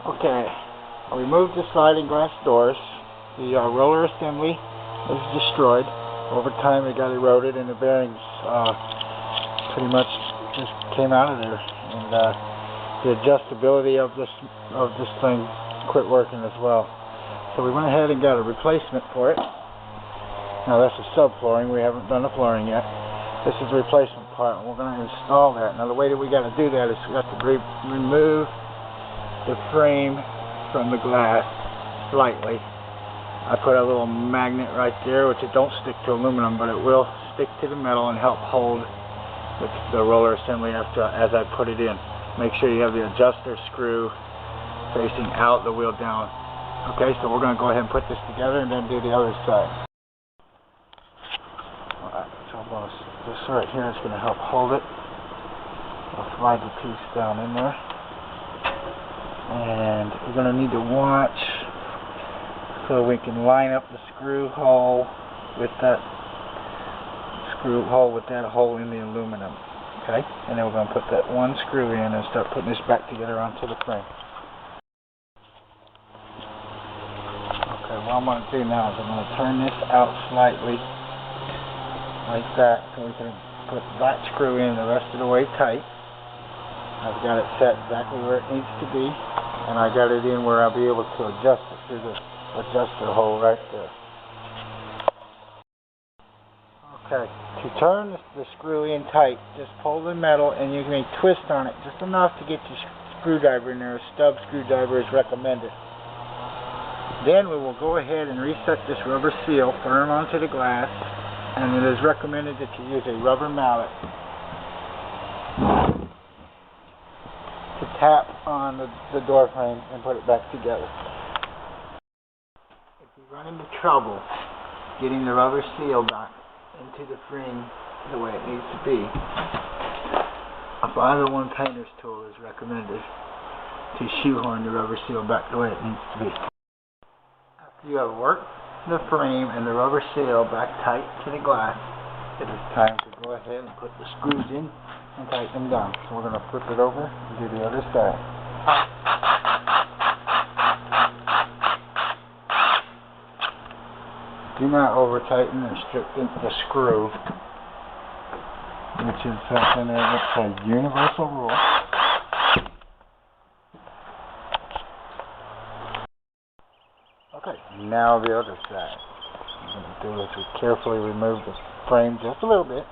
Okay, I removed the sliding glass doors. The roller assembly was destroyed. Over time it got eroded and the bearings pretty much just came out of there. And the adjustability of this thing quit working as well. So we went ahead and got a replacement for it. Now that's the subflooring. We haven't done the flooring yet. This is the replacement part, and we're going to install that. Now the way that we got to do that is we have to remove the frame from the glass slightly. I put a little magnet right there, which it don't stick to aluminum, but it will stick to the metal and help hold the roller assembly as I put it in. Make sure you have the adjuster screw facing out, the wheel down. Okay, so we're going to go ahead and put this together and then do the other side. Alright, so this right here is going to help hold it. I'll slide the piece down in there. And we're going to need to watch so we can line up the screw hole with that hole in the aluminum. Okay, and then we're going to put that one screw in and start putting this back together onto the frame. Okay, what I'm going to do now is I'm going to turn this out slightly like that so we can put that screw in the rest of the way tight. I've got it set exactly where it needs to be, and I got it in where I'll be able to adjust it through the adjuster hole right there. Okay, to turn the screw in tight, just pull the metal and you can twist on it just enough to get your screwdriver in there. A stub screwdriver is recommended. Then we will go ahead and reset this rubber seal firm onto the glass, and it is recommended that you use a rubber mallet to tap on the door frame and put it back together. If you run into trouble getting the rubber seal back into the frame the way it needs to be, a 501 painter's tool is recommended to shoehorn the rubber seal back the way it needs to be. After you have worked the frame and the rubber seal back tight to the glass, it is time to go ahead and put the screws in and tighten them down. So we're going to flip it over and do the other side. Do not over tighten or strip the screw, which is something that's a universal rule. Okay, now the other side. What I'm going to do is we carefully remove the frame just a little bit.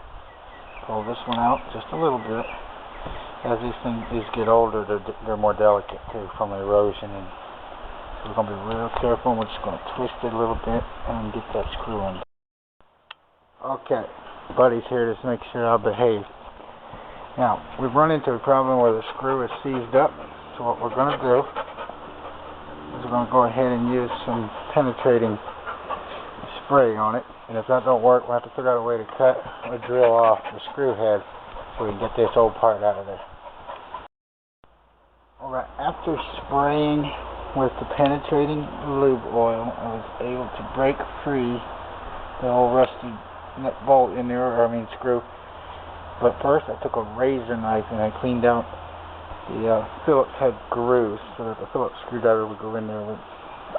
Pull this one out just a little bit. As these get older, they're more delicate too from erosion, and so we're going to be real careful. We're just going to twist it a little bit and get that screw in. Okay, Buddy's here to make sure I behave. Now, we've run into a problem where the screw is seized up, so what we're going to do is we're going to go ahead and use some penetrating spray on it, and if that don't work, we'll have to figure out a way to cut or drill off the screw head so we can get this old part out of there. Alright, after spraying with the penetrating lube oil, I was able to break free the old rusty nut bolt in there, screw. But first I took a razor knife and I cleaned out the Phillips head grooves so that the Phillips screwdriver would go in there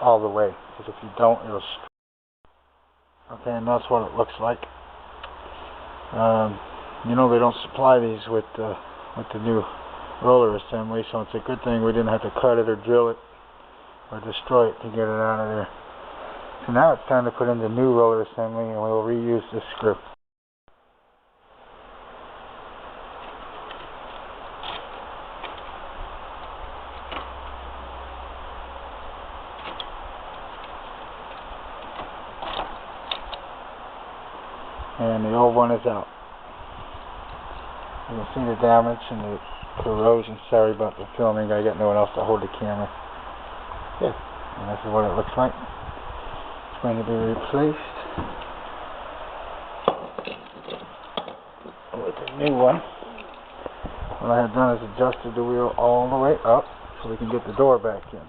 all the way, because if you don't, it'll okay, and that's what it looks like. You know, they don't supply these with the new roller assembly, so it's a good thing we didn't have to cut it or drill it or destroy it to get it out of there. So now it's time to put in the new roller assembly, and we'll reuse this screw. And the old one is out. You can see the damage and the corrosion. Sorry about the filming. I got no one else to hold the camera. Yeah, and this is what it looks like. It's going to be replaced with a new one. What I have done is adjusted the wheel all the way up so we can get the door back in.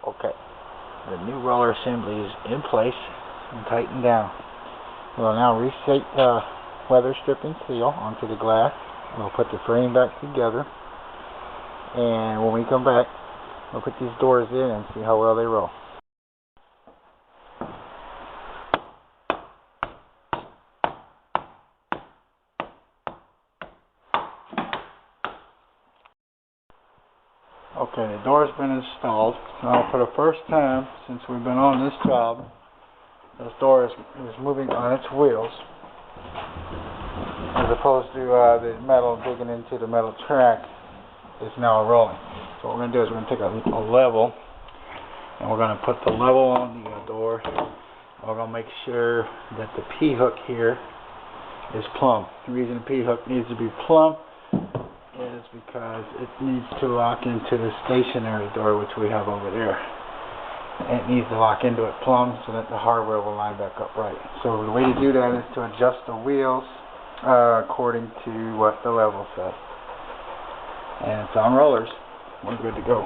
Okay, The new roller assembly is in place and tightened down. We'll now restate the weather stripping seal onto the glass. We'll put the frame back together, and when we come back, we'll put these doors in and see how well they roll. Okay, the door's been installed. Now, for the first time since we've been on this job, this door is moving on its wheels, as opposed to the metal digging into the metal track is now rolling. So what we're going to do is we're going to take a level, and we're going to put the level on the door. We're going to make sure that the P-hook here is plumb. The reason the P-hook needs to be plumb is because it needs to lock into the stationary door, which we have over there. It needs to lock into it plumb so that the hardware will line back up right. So the way to do that is to adjust the wheels according to what the level says. And it's on rollers. We're good to go.